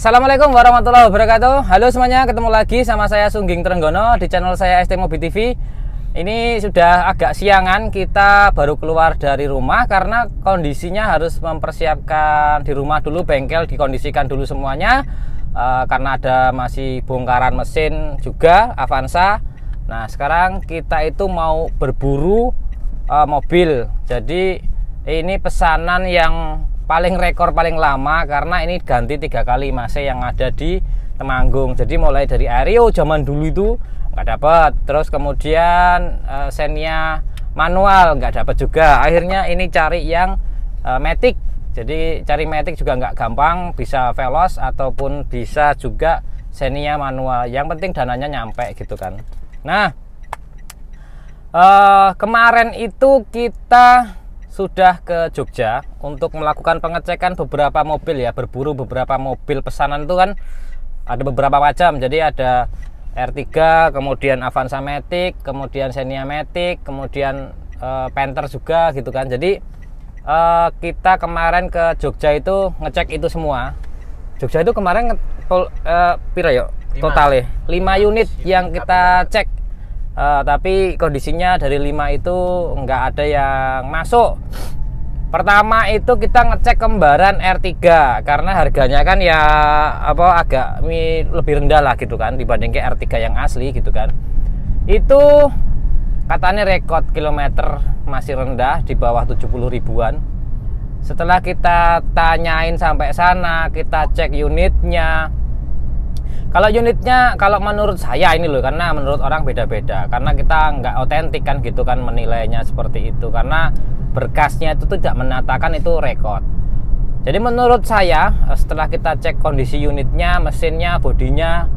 Assalamualaikum warahmatullahi wabarakatuh. Halo semuanya, ketemu lagi sama saya Sungging Trenggono di channel saya ST Mobi TV. Ini sudah agak siangan, kita baru keluar dari rumah karena kondisinya harus mempersiapkan di rumah dulu, bengkel dikondisikan dulu semuanya, karena ada masih bongkaran mesin juga Avanza. Nah sekarang kita itu mau berburu mobil. Jadi ini pesanan yang paling rekor paling lama karena ini ganti 3 kali mase yang ada di Temanggung. Jadi mulai dari Ario zaman dulu itu nggak dapat, terus kemudian Xenia manual nggak dapat juga. Akhirnya ini cari yang Matic. Jadi cari Matic juga nggak gampang, bisa Veloz ataupun bisa juga Xenia manual. Yang penting dananya nyampe gitu kan. Nah kemarin itu kita sudah ke Jogja untuk melakukan pengecekan beberapa mobil ya, berburu beberapa mobil pesanan itu kan ada beberapa macam. Jadi ada R3, kemudian Avanza Matic, kemudian Xenia Matic, kemudian Panther juga gitu kan. Jadi kita kemarin ke Jogja itu ngecek itu semua. Jogja itu kemarin pira yuk totalnya 5 unit yang kita cek. Tapi kondisinya dari 5 itu nggak ada yang masuk. Pertama itu kita ngecek kembaran R3 karena harganya kan ya agak lebih rendah lah gitu kan dibanding ke R3 yang asli gitu kan. Itu katanya rekod kilometer masih rendah di bawah 70 ribuan. Setelah kita tanyain sampai sana, kita cek unitnya. Kalau unitnya, kalau menurut saya ini loh, karena menurut orang beda-beda, karena kita nggak otentik kan gitu kan menilainya seperti itu, karena berkasnya itu tidak menatakan itu rekod. Jadi menurut saya setelah kita cek kondisi unitnya, mesinnya, bodinya,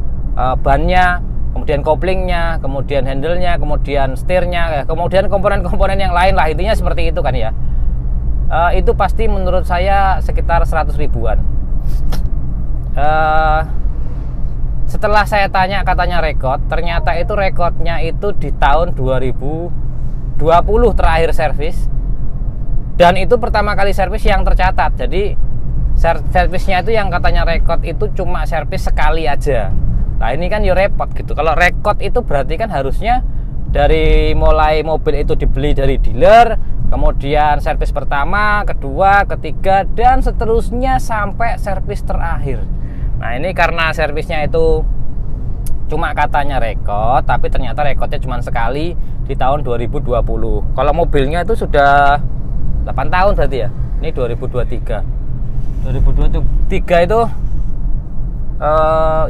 bannya, kemudian koplingnya, kemudian handle-nya, kemudian setirnya, kemudian komponen-komponen yang lain lah, intinya seperti itu kan ya. Itu pasti menurut saya sekitar 100 ribuan. Setelah saya tanya katanya rekod, ternyata itu rekodnya itu di tahun 2020 terakhir servis. Dan itu pertama kali servis yang tercatat. Jadi servisnya itu yang katanya rekod itu cuma servis sekali aja. Nah ini kan ya repot gitu. Kalau rekod itu berarti kan harusnya dari mulai mobil itu dibeli dari dealer, kemudian servis pertama, kedua, ketiga, dan seterusnya sampai servis terakhir. Nah ini karena servisnya itu cuma katanya rekod, tapi ternyata rekodnya cuma sekali di tahun 2020. Kalau mobilnya itu sudah 8 tahun berarti ya. Ini 2023. 2023 itu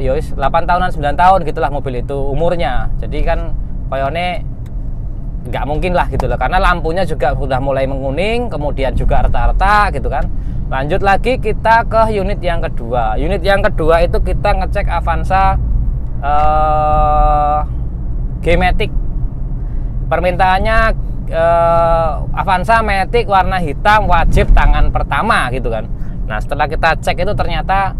ya 8 tahunan 9 tahun gitulah mobil itu umurnya. Jadi kan koyone nggak mungkin lah gitu loh, karena lampunya juga sudah mulai menguning, kemudian juga retak-retak gitu kan. Lanjut lagi kita ke unit yang kedua. Unit yang kedua itu kita ngecek Avanza G-Matic. Permintaannya Avanza Matic warna hitam, wajib tangan pertama gitu kan. Nah setelah kita cek itu ternyata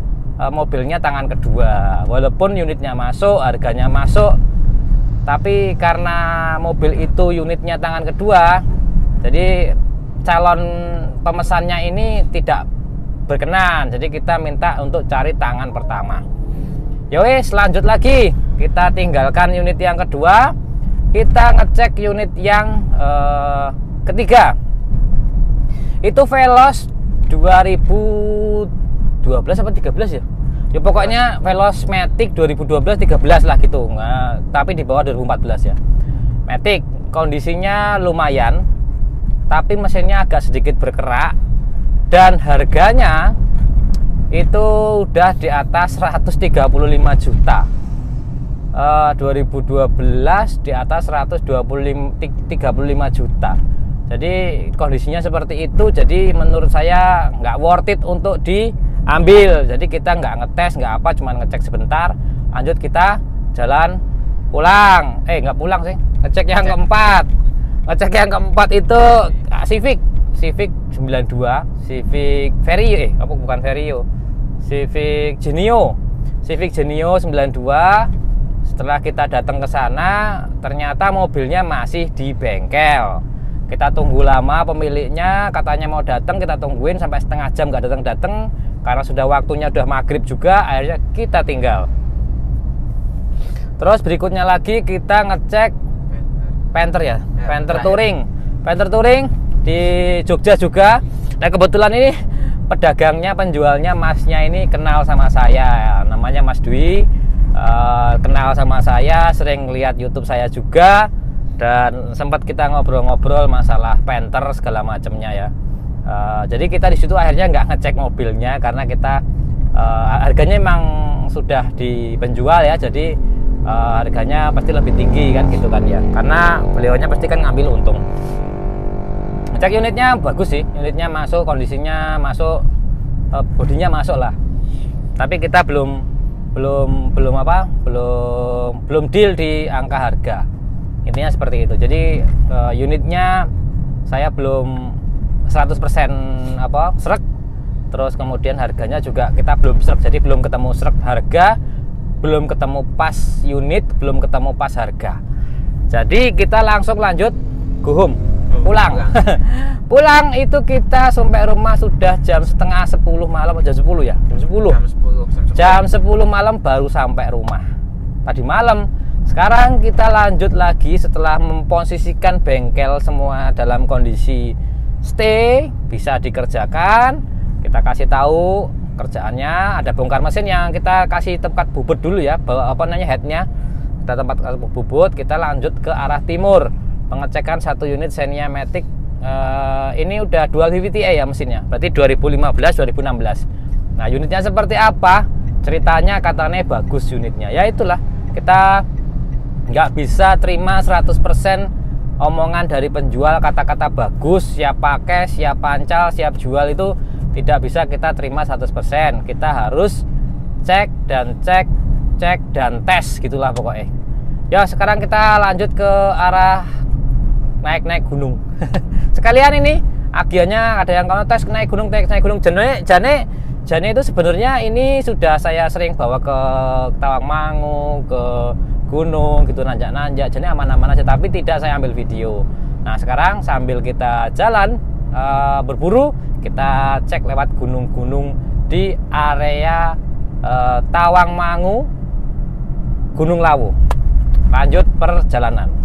mobilnya tangan kedua. Walaupun unitnya masuk, harganya masuk, tapi karena mobil itu unitnya tangan kedua, jadi calon pemesannya ini tidak berkenan. Jadi kita minta untuk cari tangan pertama. Yowes, lanjut lagi, kita tinggalkan unit yang kedua, kita ngecek unit yang ketiga. Itu Veloz 2012 apa 13 ya? Ya pokoknya Veloz Matic 2012-13 lah gitu. Nah, tapi di bawah 2014 ya. Matic kondisinya lumayan, tapi mesinnya agak sedikit berkerak, dan harganya itu udah di atas 135 juta. 2012 di atas 135 juta. Jadi kondisinya seperti itu. Jadi menurut saya nggak worth it untuk diambil. Jadi kita nggak ngetes, nggak apa, cuma ngecek sebentar. Lanjut kita jalan pulang. Nggak pulang sih, ngecek yang keempat. Ngecek yang keempat itu Civic 92, Civic Vario, bukan Vario, Civic Genio 92. Setelah kita datang ke sana, ternyata mobilnya masih di bengkel. Kita tunggu lama, pemiliknya katanya mau datang, kita tungguin sampai setengah jam nggak datang-datang. Karena sudah waktunya udah maghrib juga, akhirnya kita tinggal. Terus berikutnya lagi kita ngecek Panther ya, Panther Touring. Panther Touring di Jogja juga. Nah kebetulan ini pedagangnya, penjualnya, masnya ini kenal sama saya, namanya Mas Dwi. Kenal sama saya, sering lihat YouTube saya juga, dan sempat kita ngobrol-ngobrol masalah Panther segala macamnya ya. Jadi kita di situ akhirnya nggak ngecek mobilnya karena kita harganya emang sudah di penjual ya, jadi harganya pasti lebih tinggi kan gitu kan ya, karena beliaunya pasti kan ngambil untung. Ngecek unitnya bagus sih, unitnya masuk, kondisinya masuk, bodinya masuk lah. Tapi kita belum deal di angka harga. Intinya seperti itu. Jadi unitnya saya belum 100% srek. Terus kemudian harganya juga kita belum srek. Jadi belum ketemu srek harga, belum ketemu pas unit, belum ketemu pas harga. Jadi kita langsung lanjut go home, pulang. Pulang itu kita sampai rumah sudah jam setengah 10 malam, jam 10 ya? Jam 10 malam baru sampai rumah tadi malam. Sekarang kita lanjut lagi setelah memposisikan bengkel semua dalam kondisi stay, bisa dikerjakan. Kita kasih tahu kerjaannya, ada bongkar mesin yang kita kasih tempat bubut dulu ya, headnya kita tempat bubut. Kita lanjut ke arah timur, pengecekan satu unit Xenia Matic. Ini udah dual VVT-e ya mesinnya, berarti 2015-2016. Nah unitnya seperti apa? Ceritanya katanya bagus unitnya. Ya itulah, kita nggak bisa terima 100% omongan dari penjual, kata-kata bagus, siap pakai, siap pancal, siap jual, itu tidak bisa kita terima 100%. Kita harus cek dan tes gitulah pokoknya. Ya sekarang kita lanjut ke arah naik gunung. Sekalian ini agiannya ada yang kalau tes naik gunung jane itu sebenarnya ini sudah saya sering bawa ke Tawangmangu, ke gunung gitu, nanjak jadi aman-aman aja, tapi tidak saya ambil video. Nah sekarang sambil kita jalan berburu, kita cek lewat gunung-gunung di area Tawangmangu, Gunung Lawu. Lanjut perjalanan.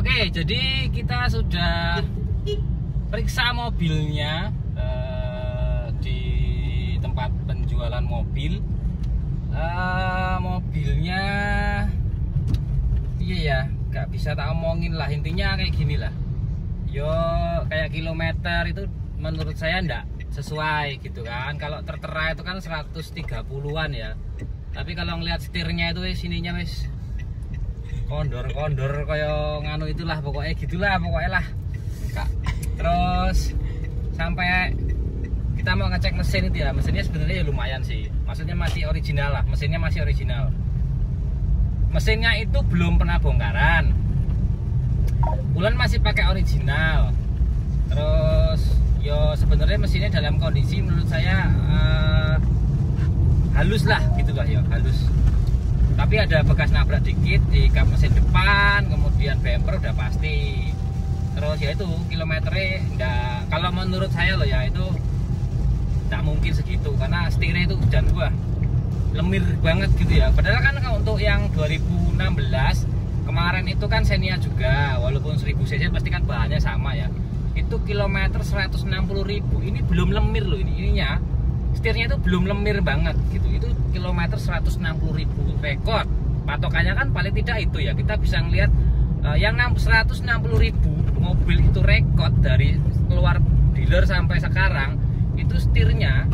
Oke, jadi kita sudah periksa mobilnya di tempat penjualan mobil. Mobilnya iya ya, nggak bisa tak omongin lah, intinya kayak gini lah. Yo kayak kilometer itu menurut saya enggak sesuai gitu kan. Kalau tertera itu kan 130-an ya, tapi kalau ngelihat setirnya itu sininya wis kondor kayak nganu itulah, pokoknya gitulah pokoknya lah. Terus sampai kita mau ngecek mesin itu ya, mesinnya sebenarnya ya lumayan sih, maksudnya masih original lah, mesinnya masih original. Mesinnya itu belum pernah bongkaran, Bulan masih pakai original. Terus yo sebenarnya mesinnya dalam kondisi menurut saya halus lah gitu lah ya, halus. Tapi ada bekas nabrak dikit di kap mesin depan, kemudian bumper udah pasti. Terus ya itu kilometernya enggak, kalau menurut saya loh ya, itu enggak mungkin segitu karena setirnya itu hujan gua lemir banget gitu ya. Padahal kan untuk yang 2016 kemarin itu kan Xenia juga, walaupun 1000 cc pasti kan bahannya sama ya. Itu kilometer 160.000, ini belum lemir loh, ininya setirnya itu belum lemir banget gitu. Itu kilometer 160.000 rekor. Patokannya kan paling tidak itu ya. Kita bisa ngelihat yang 160.000 mobil itu rekor dari keluar dealer sampai sekarang. Itu setirnya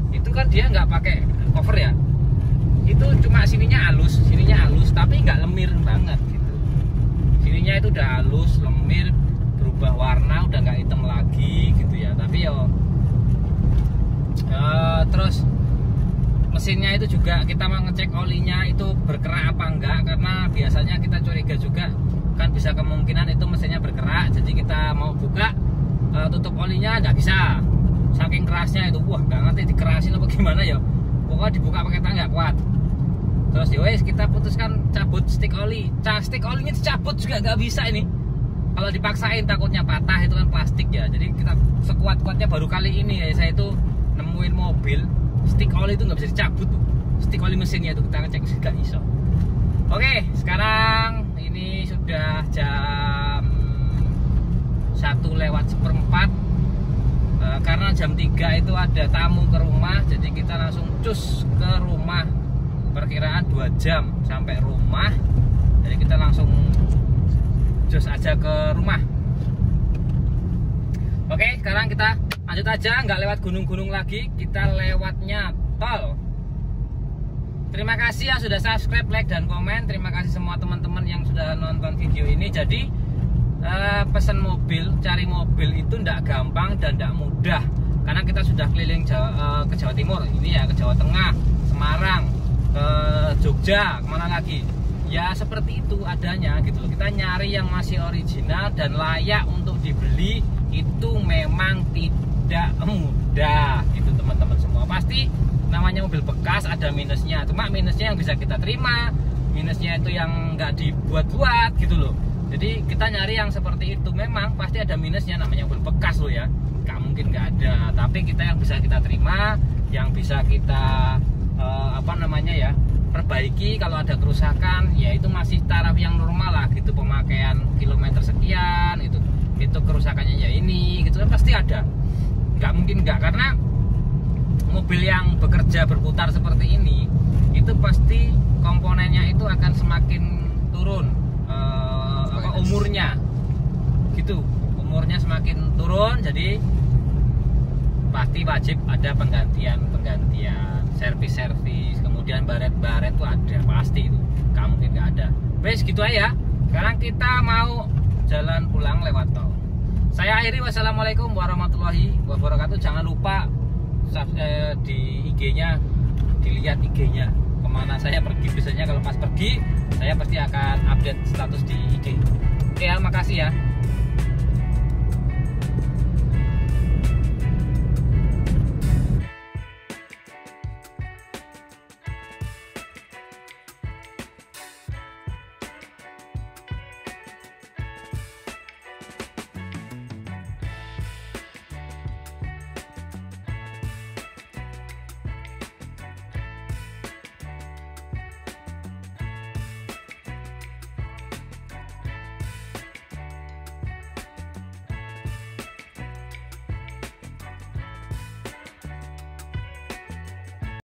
itu kan dia nggak pakai cover ya. Itu cuma sininya halus tapi nggak lemir banget gitu. Sininya itu udah halus, lemir, berubah warna, udah nggak hitam lagi gitu ya. Tapi yo terus mesinnya itu juga kita mau ngecek olinya itu berkerak apa enggak, karena biasanya kita curiga juga kan bisa kemungkinan itu mesinnya berkerak. Jadi kita mau buka tutup olinya nggak bisa, saking kerasnya itu. Wah nggak ngerti dikerasin apa gimana ya, pokoknya dibuka pakai tangga kuat. Terus yowes kita putuskan cabut stick oli. Stick olinya dicabut juga nggak bisa ini. Kalau dipaksain takutnya patah, itu kan plastik ya. Jadi kita sekuat-kuatnya baru kali ini ya saya itu nemuin mobil stick oli itu nggak bisa dicabut tuh. Stick oli mesinnya itu kita ngecek juga iso. Oke, sekarang ini sudah jam 1:04. Karena jam 3 itu ada tamu ke rumah, jadi kita langsung cus ke rumah. Perkiraan 2 jam sampai rumah, jadi kita langsung cus aja ke rumah. Oke, sekarang kita lanjut aja, nggak lewat gunung-gunung lagi, kita lewatnya tol. Terima kasih yang sudah subscribe, like, dan komen. Terima kasih semua teman-teman yang sudah nonton video ini. Jadi pesan mobil, cari mobil itu nggak gampang dan nggak mudah, karena kita sudah keliling ke Jawa Timur, ini ya, ke Jawa Tengah, Semarang, ke Jogja, kemana lagi ya, seperti itu adanya gitu loh. Kita nyari yang masih original dan layak untuk dibeli itu memang tidak mudah gitu teman-teman semua. Pasti namanya mobil bekas ada minusnya, cuma minusnya yang bisa kita terima, minusnya itu yang nggak dibuat-buat gitu loh. Jadi kita nyari yang seperti itu, memang pasti ada minusnya, namanya mobil bekas loh ya, nggak mungkin nggak ada. Tapi kita yang bisa kita terima, yang bisa kita perbaiki kalau ada kerusakan, ya itu masih taraf yang normal lah gitu, pemakaian kilometer sekian itu kerusakannya ya ini gitu kan pasti ada, nggak mungkin nggak, karena mobil yang bekerja berputar seperti ini itu pasti komponennya itu akan semakin turun umurnya gitu, umurnya semakin turun, jadi pasti wajib ada penggantian servis, kemudian baret tuh ada pasti, itu nggak mungkin nggak ada. Wes gitu aja, sekarang kita mau jalan pulang lewat tol. Saya akhiri, wassalamualaikum warahmatullahi wabarakatuh. Jangan lupa di IG-nya, dilihat IG-nya kemana saya pergi. Biasanya kalau pas pergi saya pasti akan update status di IG. Oke, makasih ya.